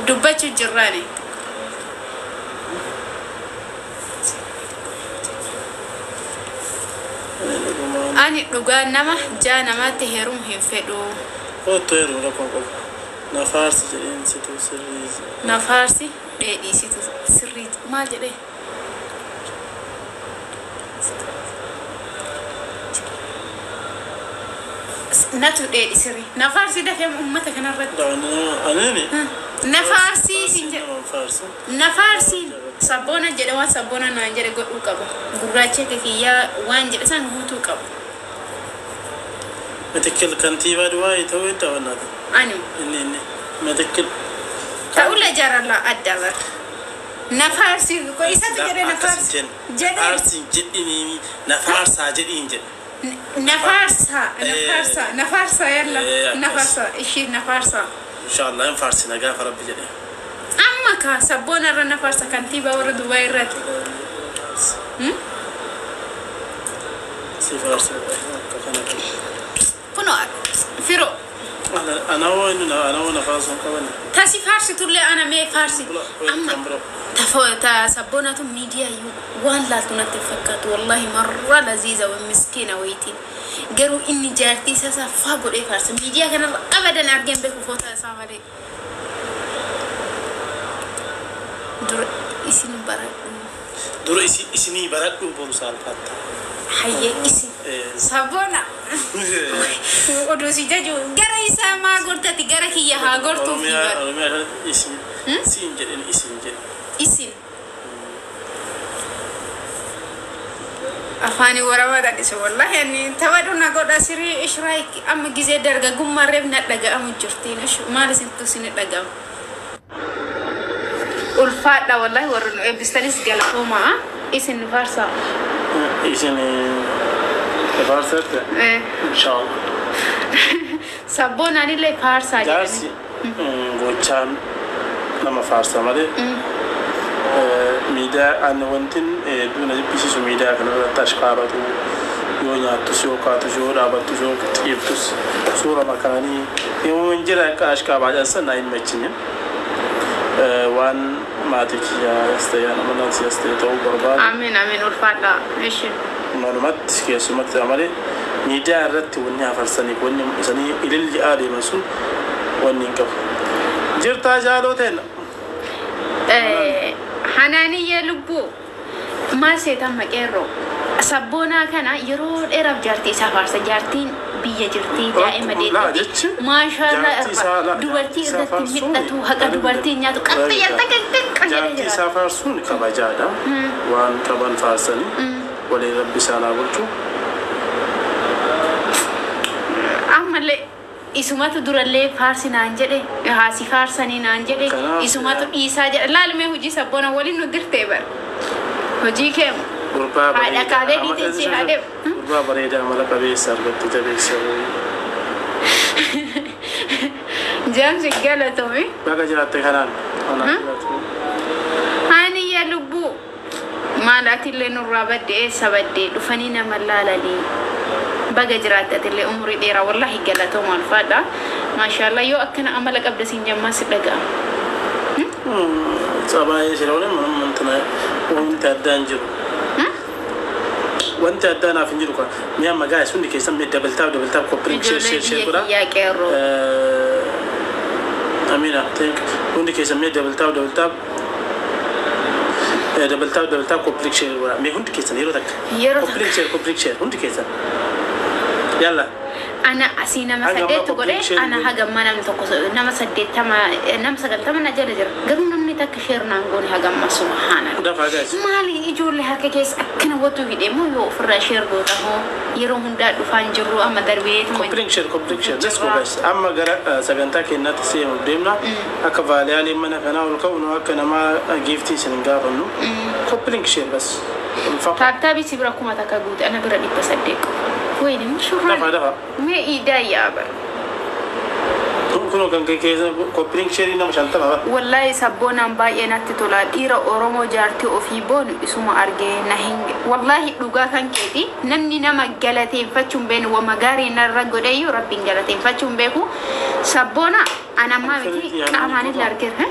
دبتش الجراني أنا لقى نما جا نما تهرم هنفدو طيروا لكم نفارس جرين ستو سريز نفارسي دي ستو سريز ما جري ناتو دي سري نفارسي ده كم أمتك أنا رد أناني نفارسي سنجر نفارسي sabona jede wan sabona no jede goddu kabo gurache ke kiya wan jede san hutu kabo متكل كنتيبة دواي توي تونا أني إني متكل تقول جرى لا أدبر نفارسي كويسة تجري نفارس نفارسي جدني نفارسا جدين جد نفارسا يلا نفارسا إيشي نفارسا إن شاء الله نفارسي نجاف ربي جدين أما كا سبونا رنا نفارسا كنتيبة ورد دبي رد سفارسي كنوا فيرو أنا وين فارسون كمان تاسي فارسي تقول أنا مي فارسي أما تسبونة ميديا وان لا تنتفكت والله مرة لذيذة ومسكينة ويتين قالوا إني جارتي ساسا فاقول إيه فارسي ميديا كان أبدا أرجم بك فوتا سامري دور إسني برد بولسال فاتا حي إسي سبونا ودوسي جاجو غري سما غورتي غرا كي ها غورتو في بار إسين سينجل إسين أفاني ورا داكس والله يعني تودنا غودا سري إشرايك أما جزء درجة قم مريب ندقة أم جرتين إيش ما لسه تسين ندقة والفادا والله ورنا بستانس جالكوما إسين فارسا إسين فارسا إن شاء الله سبونا نيلي فارسا جالسي غوتشان لما فارسا ماله ميدا أنا وانتن دون بيسيس ميدا كنا تشكارات يونا تسيو كاتسيو رابط تسيو كتيبتس صورة مكاني يوم من جرا كاشكا بعد أصلا ناين متشين وان ما تكيا استيان من ناس يستيتوا برباد آمين والفادا إيش معلومات كيسمت عملي ميدا رت وني أفرسني وني إنساني إلى اللي آدي مسون وني كف جرتا جالوتين حناني يلبو ما سيتم مكيرو سبونا كان يرود إرب جارتي سافر سجارتين بيا جرتي دائما ديت ما شاء الله دوبرتي إردت ميتة هكذا دوبرتي نياتو كتير يلتقن جارتي سافر سون كباجادا وان كبان فارسني ولي ربي سانا بلتو أمالي إسماتو درالله فارسي نانجلي هاسي فارساني نانجلي إسماتو إيسا جل لا لمه هجي سبونا ولي ندير تبر هجي كم هذا كذا دي تنسي هذا بربا بريدة ملك بيسر بتجا بيسر جام سجلة تومي بقى جرات خلان أنا هاني يا لبو ما لا تلي نرابد دي سبد دي دفنينا ملالا لي بقى جرات تلي عمري ديرا والله جلته ما الفادا ما شاء الله يو أكن عملك أبدا سنجم ما سبقا صبايا شلون من تنا وانت دانجر وانت دانا في نجرك ميا ما جاي سندي كيسم دبل تاب كوبريك شير كذا أمينة تيك وندي كيسم دبل تاب كوبريك شير كذا مي هندي كيسم يرو تك كوبريك شير هندي كيسم يلا أنا أسينا ما سديت تقولي أنا هاجم ما نم تقص نم سديت تما نم سجل تما نجرجر قالوا نمني تكشير نانقوني هاجم ما سبحانه مالي يجول لها كيس أكنا وتو في دمو يو فراشير قوته يروهم داد وفانجرو أما درويت كوبريك شير let's go guys أما جرا سجنتا كنا تسيم بديمنا أكفالي على منا كنا والكون وكنا ما جيفتي سنجابنو كوبريك شير بس تابي سيبراكم أتكابود أنا برا بصدق وين مش هو؟ دفع ما إيدا يا أبا. كنوا كان كيسا كوبرينج شيرين نم شانتا بابا والله سبونا باي نات تولا ديرا أورومو جارتي أوفي بون اسمه أرجع نهنج والله لوجا كان كذي نمني نما جلتين فتشون بين ومجاري نرجع أيو ربين جلتين فتشون بيكو سبونا أنا ما بيجي كأماني لارجع ها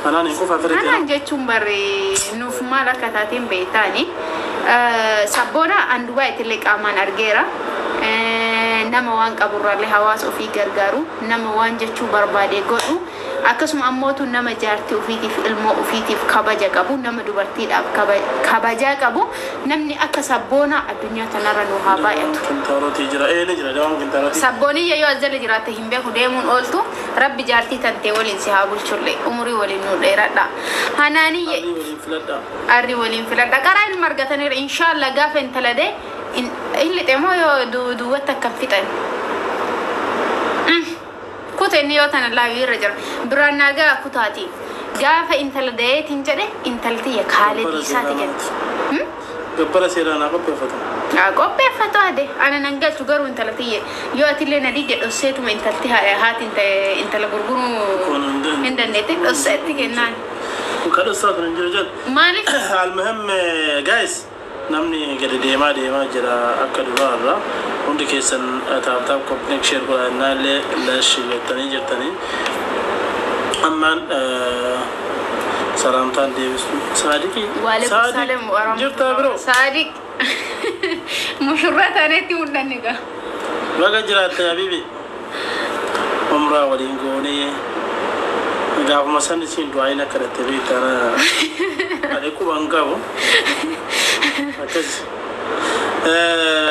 أنا نيكو فاترة أنا جتشون بري نوف مالا كتاتين بيتاني سبونا عندوا يتلك أمان أرجع nama waan qaburraalee hawaasa ofii gargaaru nama waan jechuu barbaade godhu akkasuma ammootu nama jaartii ofiitiif ilmoo ofiitiif kabaja qabu nama dubartiidhaaf kabaja qabu namni akka sabboona addunyaa tanarra nu haa baay'atu kintaaroti jira jira dawaan kintaaroti sabbooni yoo azala jiraate hin beeku deemuun ooltu rabbi jaartii tantee waliin si haa bulchulle umurii waliin nu dheeradha hanaani arri waliin filadha qaraa ilma argataniira inshallah gaafa intalade اللي تمو يو دوتك كفتن كوتني يو تنا لا يرجع برانا جا كوتاتي جا فإنت لديه تنجده إنت لتي خالدي ساتي جد قبل سيرانا قبل فتو قبل فتو هذا أنا ننقل تجارو إنت لتي يو أتيلي نديج أسيتو من تلتها هات إنت لبرجرو إنت نتيج أسيتي كنان وكذا صار ننجرجل مالك المهم جايز namni gadi deemaa jira akka duraarra hundi keessan taaptaap koppiniik sheer godhannaallee laashiyyattanii jirtanii ammaan salaamtaan deebisu saadiqi jirtaa biroo saadiq mushurraa taaneetti mul'anni gaa baga jiraatte habiibi umraa waliin goonee gaafuma san isiin du'aayin akka dhatte beektaana adee quban qabu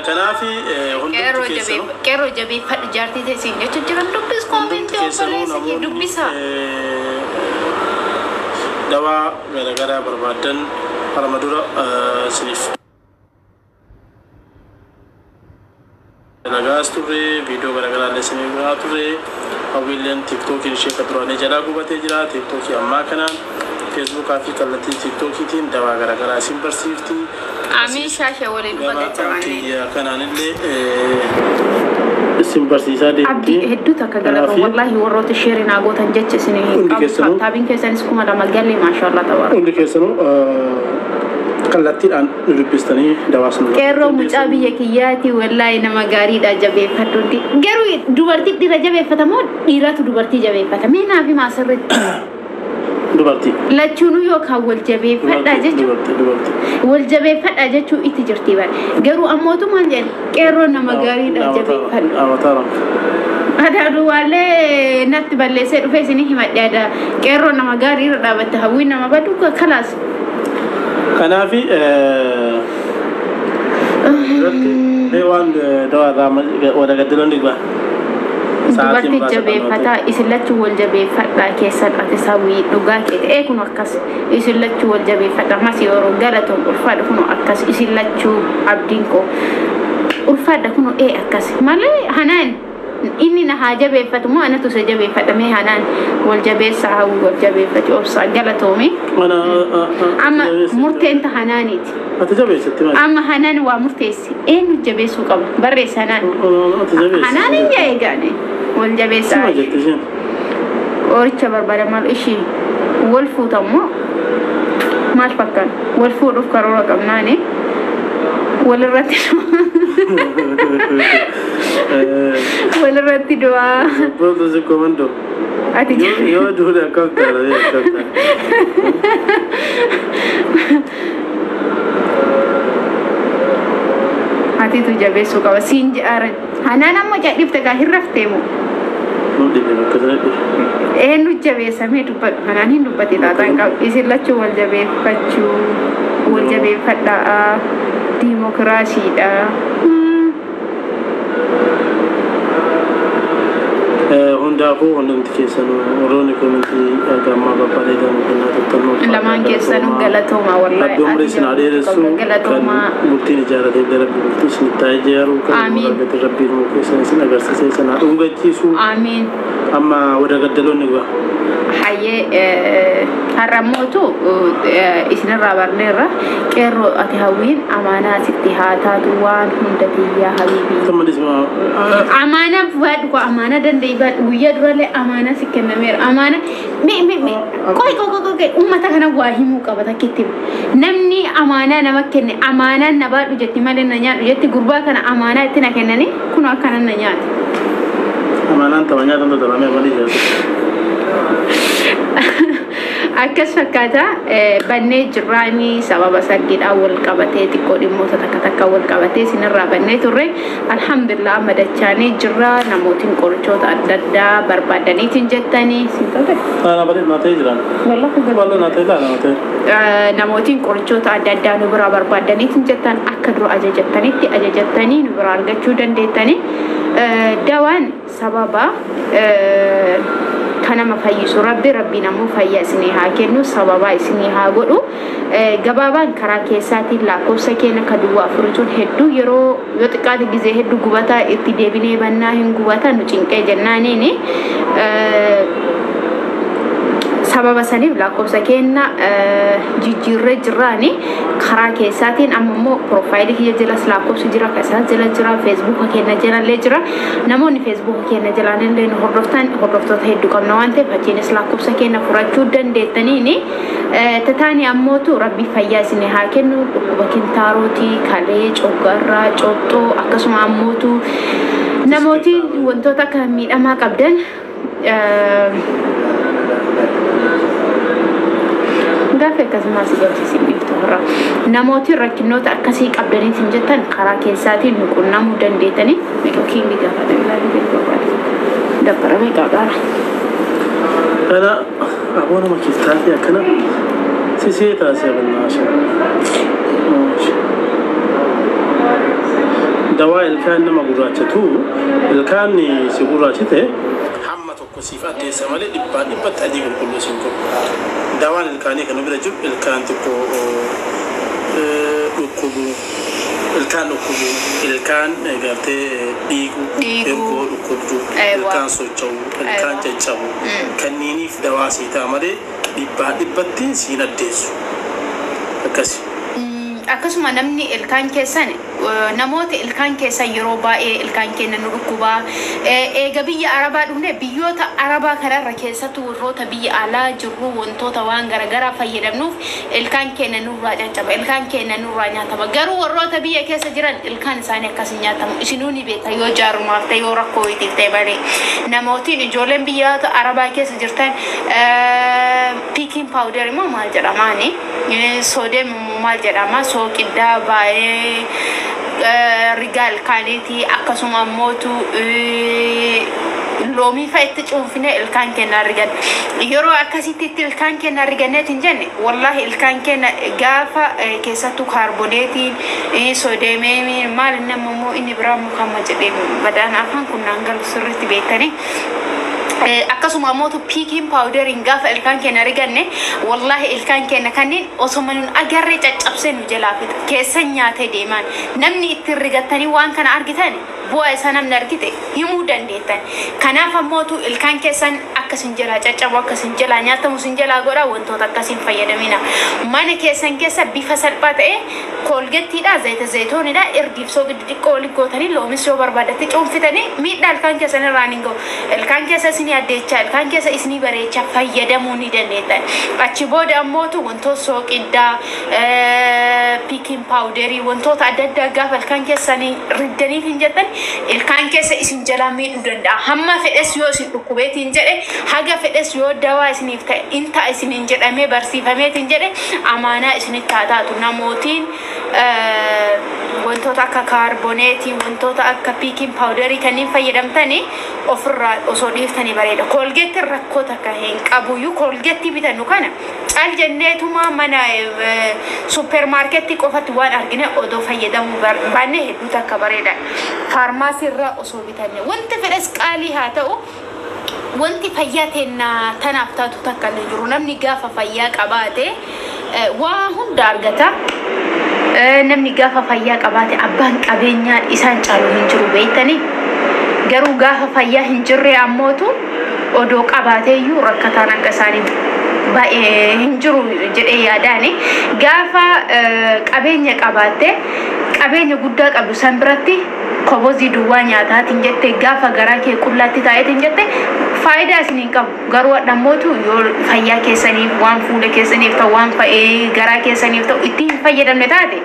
كنافي كيرو جبي فد جارتي تسين جت جرام دبس كومنت وبلس دبسا دواء غير بربادن رمضان سليف لغاس توري فيديو غير لسني توري أولين تيك توك إنشاء كتروني جلا قبته جلا تيك توك أما كنا فيسبوك أفي كلتي تيك توك تين دواء غير سيمبر سيفتي آمين شاشة ولين بدأت يا كنان اللي سيمبر سيسادي عبدي هدو تكجلا والله وروت الشيرين عقوت هنجت سنين تابين كيسان سكوما لما قال لي ما شاء الله تبارك عندي كيسانو كلتي الآن نلبستني دواسن كيرو مجابي يكياتي والله إنما قاري دا جبي فتودي كيرو دوبارتي دي رجبي فتمو ديراتو دوبارتي جبي فتمين أبي ما سرت دوبارتي لا تشونو يوك هول جبي فتا جتشو والجبي فتا جتشو إتجرتي بان كيرو أموتو مانجن كيرو نما قاري دا جبي فتو أوتارا هذا روالي نتبلي سيرو فيسني هما دا كيرو نما قاري دا بتهوين نما بدوك خلاص كنافي ديوان دوا رام ودا قدلون دغبا dubartii jabeeffataa isin lachuu wal jabeeffadhaa keessan ati sawii dhugaa keete kun akkas isin lachuu wal jabeeffadhaa mas yeroo galatoon ulfaadha kun akkas isin lachuu abdiin koo ulfaadha kun akkas malee hanaan inni na haa jabeeffatu moo anatu se jabeeffadhamee hanaan wal jabeessaa haa wal jabeeffatu obsaa galatoomi amma murteenta hanaaniiti amma hanaan waa murteessi eenyu jabeessuu qaba barreessa hanaan hin jaeegaane wal jabeessaa oricha barbaada maal ishii wal fuutammoo maal fakkaan wal fuudhuuf karoora qabnaane walirratti walirratti du'aa Bodo se comando. ati Yo dura captare, ati tu jabeessuu qaba siin jedharan hanaan amma jedhifte gaa hirrafteemu eenyu jabeessamee dubbadhu hanaan hin dubbate taataan qabu isin lachuu wal jabeeffadhaa diimokiraasiidha hundaafu hundumti keessanu warroonni komintii gammaa babbareedan kennaa tokkonnoo lamaan keessanu galatooma wallahi rabbi umrii isin adeeressu kan bultiin ijaarratee darabbi bultii isin itti ijaaruu kan argate rabbiin muu keessan isin agarsiisee sana dhungachiisu amiin amma wada gaddaloonni gua hayyee har'ammootu isinirraa barneerra qeerroo ati hawwiin amaanaa sitti haa taatu waan hunda tiyyaa habiibii amaanaa baadhu amaanaa danda'ii baadhu guyyaa guyyaa durallee amaana si kennameera amaana qoy uummata kana waa himuu qaba takkitti namni amaana nama kenne amaana na baadhu jetti malee na nyaadhu jetti gurbaa kana amaana itti na kennani kun akkana na nyaati amaanaan tama nyaatan dalamee walii jeetu akkas fakkaata bannee jirraanii sababa sargiidhaa wal qabatee xiqqoo dhimmoota takka wal qabatee sinirraa bannee turre alhamdulillah madachaanii jirra namootiin qorichoota adda addaa barbaadaniitiin jettanii namootiin qorichoota adda addaa nu biraa barbaadaniitiin jettan akka dura ajajattanii nu biraa argachuu dandeettanii dawaan sababa kana mafayyisu rabbi namu fayya isini haa kennu sababa isini haa godhu gabaabaan karaa keessaatiin lakkoofsa keenya kaduwaa furuun hedduu yeroo yoo xiqqaate gizee hedduu gubata itti deebinee bannaa hin gubata nu cinqee jennaaniini sababa saniif lakkoofsa keenya jijjiirree jirraani karaa keessaatiin ammoo profaayilii kiyya jala lakkoofsi jira kasaa jala jira Facebook keenya jalallee jira namoonni Facebook keenya jalallee nu hordoftoota hedduu qabna waan ta'eef achiinis lakkoofsa keenya furachuu dandeettaniini tataani ammootu rabbi fayyaa isin haa kennu dhukkuba kintaarootii kalee coggarraa coxxoo akkasuma ammootu namooti wantoota akka miidhamaa qabdan gaafa akkasumas gootisi biftoora namooti rakkinoota akkasii qabdaniitiin jettan karaa keessaatiin nu qunnamuu dandeettanii miidhokiin gaafa dabbarame qaaqaara kana aboona makiistaati akkana sisee taasisa bannaasha dawaa ilkaan nama gurraachatu ilkaan si gurraachite hamma tokko sifaat teessa malee dhibbatti adii qulqulluu siin qabu dawaan ilkaanii kan bira jiru ilkaan tokko dhukkubu ilkaan gartee dhiigu ergoo dhukkubdu ilkaan socho'u ilkaan caccabu kanniiniif dawaa sii ta'a malee dhibbatti siin addeessu akkasi akkasuma namni ilkaan keessan namoota ilkaan keessan yeroo baay'ee ilkaan kennan nu dhukkubaa eega biyya arabaa dhufne biyyoota arabaa kanarra keessattuu warroota biyya alaa jirru wantoota waan garagaraa fayyadamnuuf ilkaan kennan nurraa caccaba ilkaan kennan nurraa nyaatama garuu warroota biyya keessa jiran ilkaan isaanii akkasii nyaatamu isinuu ni beekta yoo jaarumaaf ta'e yoo rakkoo wayitiif ta'e malee namootiin ijoolleen biyyoota arabaa keessa jirtan piikiin paawuder immoo maal jedhamaani soodeem maal jedhama soqiddaa baay'ee rigaal kaaniiti akkasuma mootu loomii fa'itti cuunfine ilkaan kenna argan yeroo akkasitti ilkaan kenna arganneetiin jenne wallahi ilkaan kenna gaafa keessattuu kaarboneetiin soodeemiin maal nammoo inni biraa mukamma jedhee badaan afaan kunnaan galu sirriitti beektanii akkasuma mootu piikiin paawuderiin gaafa ilkaan kenna arganne wallahi ilkaan kenna kanneen osoo manuun agarree caccabsee nu jalaa fixa keessan nyaatee deemaan namni ittiin rigattanii waan kana argitan bu'aa isaa namni argite himuu dandeettan kanaaf ammootu ilkaan keessan akkasin jalaa caccabu akkasin jalaa nyaatamu sin jalaa godha wantoota akkasiin fayyadamina mana keessan keessa bifa salphaa ta'e koolgettiidha zayita zayitoonidha ergiibsoo giddi xiqqoo waliin gootanii loomis yoo barbaadatte cuunfitanii miidhaa ilkaan keessan irraan hin ga'u ilkaan keessa isinii addeechaa ilkaan keessa isinii bareechaa fayyadamuu ni dandeettan achi booda ammootu wantoota soqiddaa piikiin paawuderii wantoota adda addaa gaafa ilkaan keessanii riddaniif hin jettan ilkaan keessa isin jalaa miidhuu danda'a hamma fedhes yoo isin dhukkubeetiin jedhe haga fedhes yoo dawaa isiniif ta'e inta isiniin jedhamee barsiifameetiin jedhe amaanaa isinitti haa taatu namootiin wantoota akka kaarboneetii wantoota akka piikiin paawuderii kanneen fayyadamtanii ofirraa osoo dhiiftanii bareeda koolgeetti rakkoota akka hin qabuyyuu koolgeetti bitannu kana caal jenneetuma mana supermarketii qofatti waan argine odoo fayyadamuu baanne hedduu takka bareeda faarmaasii irraa osoo bitanne wanti fedhes qaalii haa ta'u wanti fayyaa teenna tanaaf taatu takka illee jiru namni gaafa fayyaa qabaate waa hunda argata namni gaafa fayyaa qabaate abbaan qabeenyaa isaan caalu hin jiru beektanii garuu gaafa fayyaa hin jirre ammootu odoo qabaateeyyuu rakkataan akka isaanii baay'ee hin jiru jedhee yaadaani gaafa qabeenya qabaatte qabeenya guddaa qabdu san biratti kobozii duwwaa nyaataatiin jettee gaafa garaa kee qullaatti taa'eetiin jettee faayidaa isiniin qabu. Garuu dhammootu yoo fayyaa keessaniif waan fuula keessaniif ta'u waan garaa keessaniif ta'u itti hin fayyadamne taate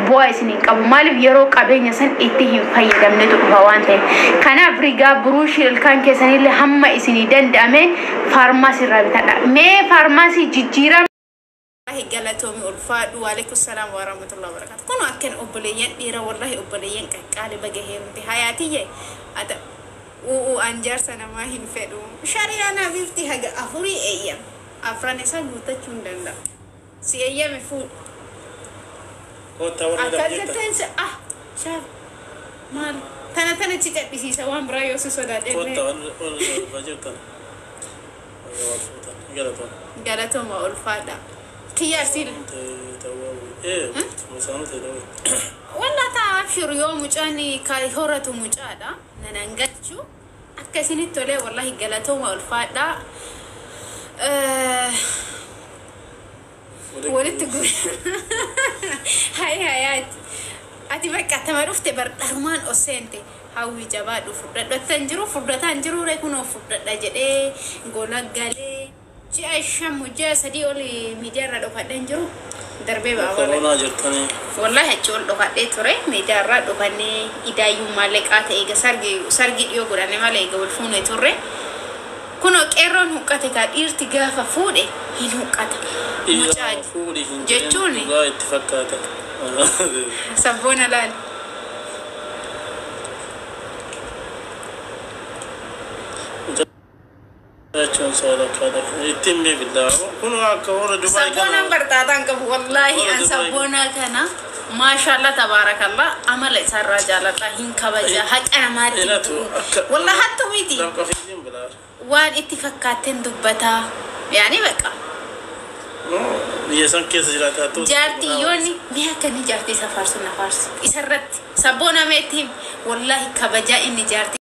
bu'aa isiniin qabu. Maaliif yeroo qabeenya san itti hin fayyadamnetu dhufa waan ta'eef. Kanaaf rigaa buruushii ilkaan keessanillee hamma isinii danda'ameen faarmaasii irraa bitadha. Mee faarmaasii jijjiirama. Galatoomii ulfaadhu. Waalaikum salaam wa rahmatullahi wa barakatuh. Kun akkan obboleeyyan dhiira wallahi obboleeyyan qaqqaali baga heerumte hayaatiyye ata anjaarsa namaa hin fedhu. Shari'aa naaf ifti haga afurii eeyyam afran isaa guuttachuu hin danda'u. Si eeyyame fuudhu. Akkas jetteen shaaf maal tana ci cadhisiisa waan biraa yoo si sodaadhenne. Galatooma ulfaadha. Kiyaasil walla taabshir yoo mucaani kai horatu mucaadha nanangachu akkasinitti tolee wallahi galatooma ulfaadha. walitti gu hayat ati bakka tama dhufte bardharumaan osente hawwi jabaadhu fudhadhatan jiru reekuno fudhadha jedhee golaggalee ci aisha mujja sadi oli media ra dhofadhan jiru darbe baawale wallahi achol dhofadhe ture media ra dhofane idaayu maleqata eega sargi dhiyo godane maleega wal fuune ture kuno qeerroon huqqate ka dhiirti gaafa fuudhe hin huqqata mucaaji jechuun itti fakkaata sabboona laal يتمي بالله كنوا كورة دبي سبونا برتادان كم والله أن سبونا كنا ما شاء الله تبارك الله عمل إسر رجال الله هين كبجة حق أنا ما والله حتى ويدي وان اتفاقاتن دبتا يعني بقى يسان كيس جراتها جارتي يوني بها كني جارتي سفارس نفارس إسرت سبونا ميتهم والله كبجة إني جارتي